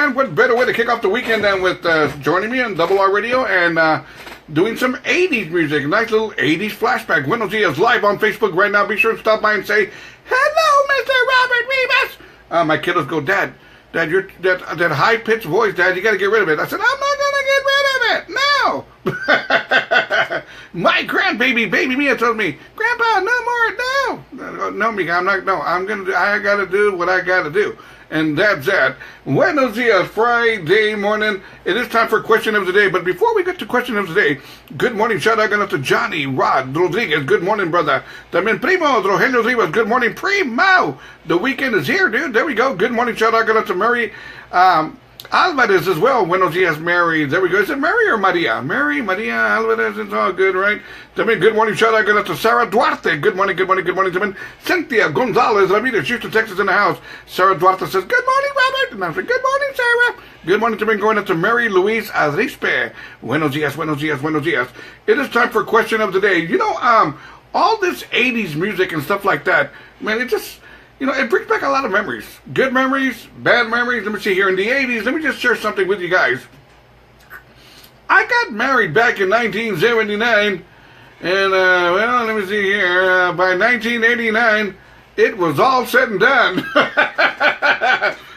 man. What better way to kick off the weekend than with joining me on Double R Radio and doing some 80s music. Nice little 80s flashback. Buenos Dias live on Facebook right now. Be sure to stop by and say, hello, Mr. Robert Rivas. My kiddos go, Dad, you're that high-pitched voice, Dad, you got to get rid of it. I said, I'm not going to get rid of it. No. My grandbaby, baby Mia, told me, Grandpa, no more, no, Mika, I'm not, no, I got to do what I got to do. And that's that. Buenos dias, Friday morning. It is time for Question of the Day. But before we get to Question of the Day, good morning. Shout out to Johnny Rod Rodriguez. Good morning, brother. También Primo Rogelio Rivas. Good morning, Primo. The weekend is here, dude. There we go. Good morning. Shout out to Mary Alvarez as well. Buenos dias, Mary. There we go. Is it Mary or Maria? Maria Alvarez. It's all good, right? También good morning. Shout out to Sarah Duarte. Good morning. También Cynthia Gonzalez Ramirez, Houston, Texas, in the house. Sarah Duarte says, good morning, Robert. And I said, good morning, Sarah. Good morning. También going out to Mary Louise Arispe. Buenos dias. It is time for Question of the Day. You know, all this 80s music and stuff like that, man, it just... You know, it brings back a lot of memories. Good memories, bad memories. Let me see here. In the 80s, let me just share something with you guys. I got married back in 1979. And, well, let me see here. By 1989, it was all said and done.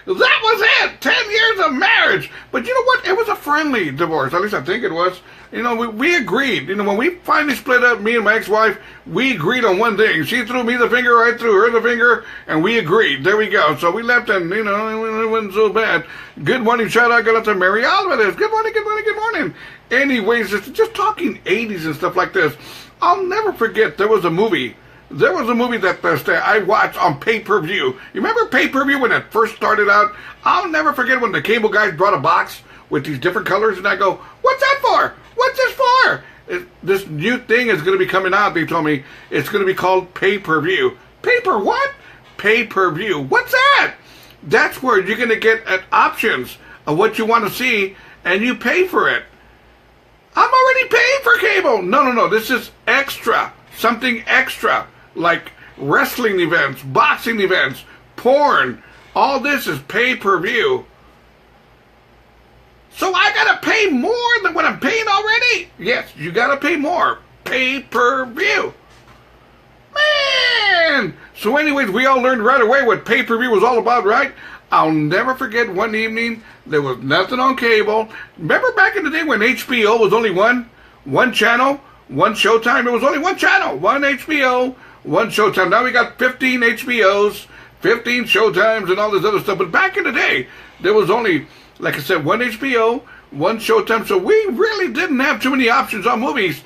That was it. 10 years of marriage. But you know what? It was a friendly divorce. At least I think it was. You know, we agreed. You know, when we finally split up, me and my ex-wife, we agreed on one thing. She threw me the finger, I threw her the finger, and we agreed. There we go. So we left, and, you know, it wasn't so bad. Good morning. Shout out to Mary Alvarez. Good morning. Anyways, just talking 80s and stuff like this. I'll never forget, there was a movie that I watched on pay-per-view. You remember pay-per-view when it first started out? I'll never forget when the cable guys brought a box with these different colors, and I go, what's that for? What's this for? This new thing is going to be coming out, they told me. It's going to be called pay-per-view. Paper what? Pay-per-view. What's that? That's where you're going to get options of what you want to see, and you pay for it. I'm already paying for cable. No. This is extra. Something extra. Like wrestling events, boxing events, porn. All this is pay-per-view. So I gotta pay more than what I'm paying already? Yes, you gotta pay more. Pay-per-view. Man! So anyways, we all learned right away what pay-per-view was all about, right? I'll never forget one evening, there was nothing on cable. Remember back in the day when HBO was only one channel, one Showtime? It was only one channel, one HBO, one Showtime. Now we got 15 HBOs, 15 Showtimes, and all this other stuff. But back in the day, there was only, like I said, one HBO, one Showtime. So we really didn't have too many options on movies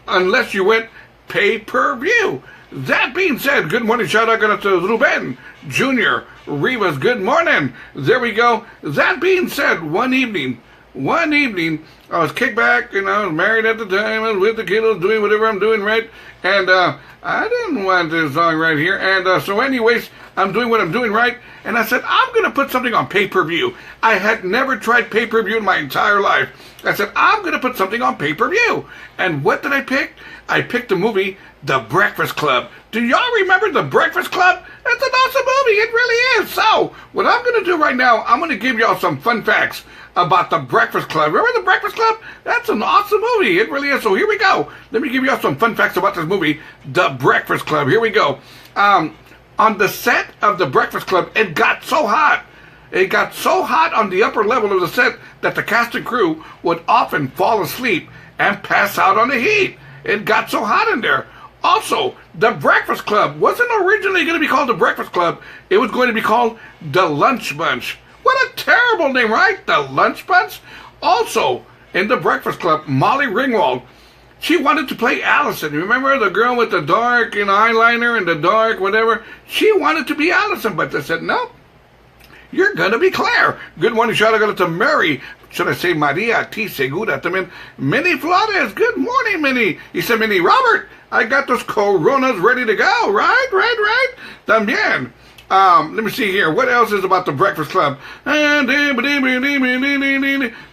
unless you went pay-per-view. That being said, good morning. Shout out to Ruben Jr. Rivas. Good morning. There we go. That being said, one evening, I was kicked back, and I was married at the time. I was with the kiddos, doing whatever I'm doing, right? And I didn't want this song right here. And so anyways, I'm doing what I'm doing, right? And I said, I'm going to put something on pay-per-view. I had never tried pay-per-view in my entire life. I said, I'm going to put something on pay-per-view. And what did I pick? I picked the movie The Breakfast Club. Do y'all remember The Breakfast Club? It's an awesome movie. It really is. So what I'm going to do right now, I'm going to give y'all some fun facts about The Breakfast Club. Remember The Breakfast Club? That's an awesome movie. It really is. So here we go. Let me give y'all some fun facts about this movie, The Breakfast Club. Here we go. On the set of The Breakfast Club, it got so hot. It got so hot on the upper level of the set that the cast and crew would often fall asleep and pass out on the heat. It got so hot in there. Also, The Breakfast Club wasn't originally going to be called The Breakfast Club. It was going to be called The Lunch Bunch. What a terrible name, right? The Lunch Bunch? Also, in The Breakfast Club, Molly Ringwald, she wanted to play Allison. You remember the girl with the dark, eyeliner and the dark whatever? She wanted to be Allison, but they said, no, you're going to be Claire. Good morning, shout out to Mary. Should I say Maria T. Segura? También Minnie Flores. Good morning, Minnie. He said, Minnie, Robert, I got those Coronas ready to go. Right. También. Let me see here. What else is about The Breakfast Club?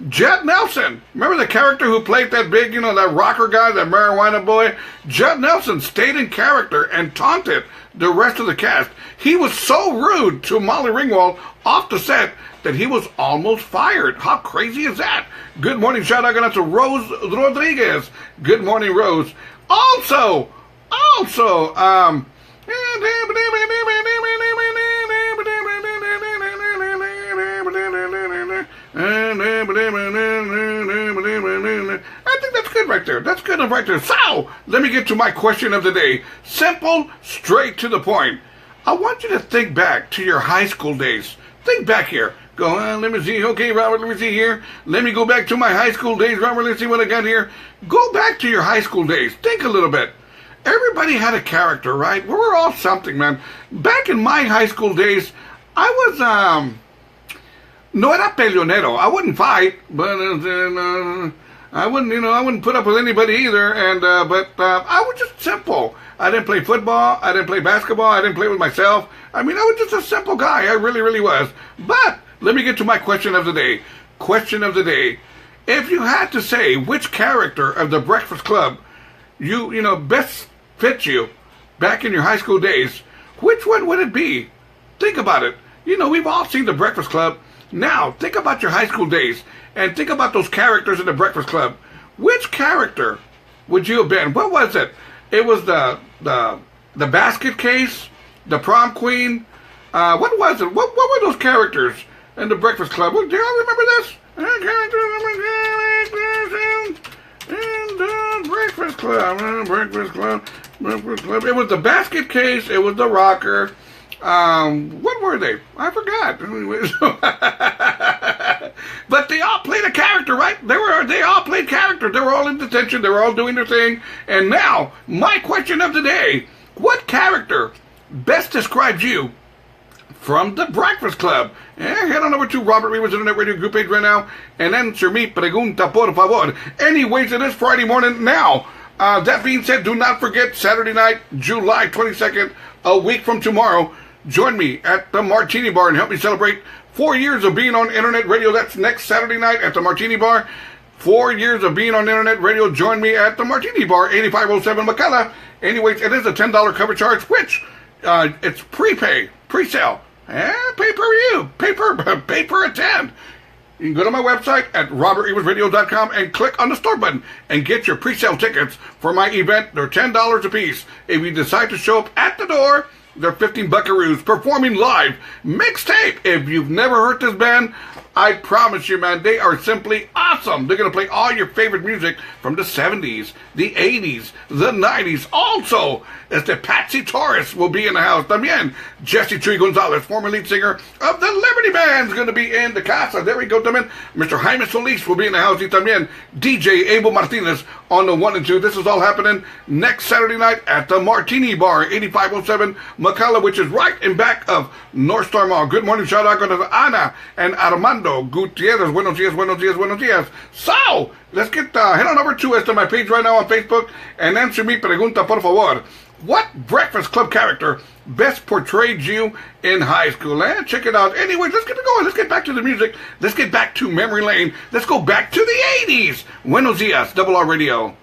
Judd Nelson. Remember the character who played that big, that rocker guy, that marijuana boy? Judd Nelson stayed in character and taunted the rest of the cast. He was so rude to Molly Ringwald off the set that he was almost fired. How crazy is that? Good morning, shout out to Rose Rodriguez. Good morning, Rose. Also, I think that's good right there. That's good enough right there. So, let me get to my question of the day. Simple, straight to the point. I want you to think back to your high school days. Think back here. Go on, let me see. Okay, Robert, let me see here. Let me go back to my high school days. Robert, let's see what I got here. Go back to your high school days. Think a little bit. Everybody had a character, right? We were all something, man. Back in my high school days, I was, no era peleonero. I wouldn't fight, but I wouldn't put up with anybody either. And but I was just simple. I didn't play football. I didn't play basketball. I didn't play with myself. I mean, I was just a simple guy. I really, really was. But let me get to my question of the day. Question of the day. If you had to say which character of the Breakfast Club you best fit you back in your high school days, which one would it be? Think about it. We've all seen the Breakfast Club. Now, think about your high school days and think about those characters in the Breakfast Club. Which character would you have been? What was it? It was the basket case, the prom queen. What was it? What were those characters in the Breakfast Club? Do y'all remember this? In the Breakfast Club. It was the basket case. It was the rocker. What were they? I forgot. But they all played a character, right? They all played character. They were all in detention. They were all doing their thing. And now, my question of the day: what character best describes you from the Breakfast Club? Head on over to Robert Rivas Internet Radio group page right now and answer mi pregunta, por favor. Anyways, it is Friday morning now. That being said, do not forget Saturday night, July 22nd, a week from tomorrow. Join me at the Martini Bar and help me celebrate 4 years of being on Internet Radio. That's next Saturday night at the Martini Bar. 4 years of being on Internet Radio. Join me at the Martini Bar, 8507 McCullough. Anyways, it is a $10 cover charge, which it's pre-sale. Pay-per-view, pay per attend. You can go to my website at robertrivasradio.com and click on the store button and get your pre-sale tickets for my event. They're $10 a piece. If you decide to show up at the door, they're 15 buckaroos performing live mixtape. If you've never heard this band, I promise you, man, they are simply awesome. They're going to play all your favorite music from the 70s, the 80s, the 90s. Also, Patsy Torres will be in the house. También, Jesse Chuy Gonzalez, former lead singer of the Liberty Band, is going to be in the casa. There we go, también. Mr. Jaime Solis will be in the house. Y también DJ Abel Martinez on the 1 and 2. This is all happening next Saturday night at the Martini Bar, 8507 McCullough, which is right in back of North Star Mall. Good morning, shout out to Ana and Armando Gutierrez. Buenos dias, buenos dias, buenos dias. So, let's get, head on over to my page right now on Facebook and answer mi pregunta, por favor. What Breakfast Club character best portrayed you in high school? Check it out. Anyways, let's get it going. Let's get back to the music. Let's get back to memory lane. Let's go back to the 80s. Buenos dias, Double R Radio.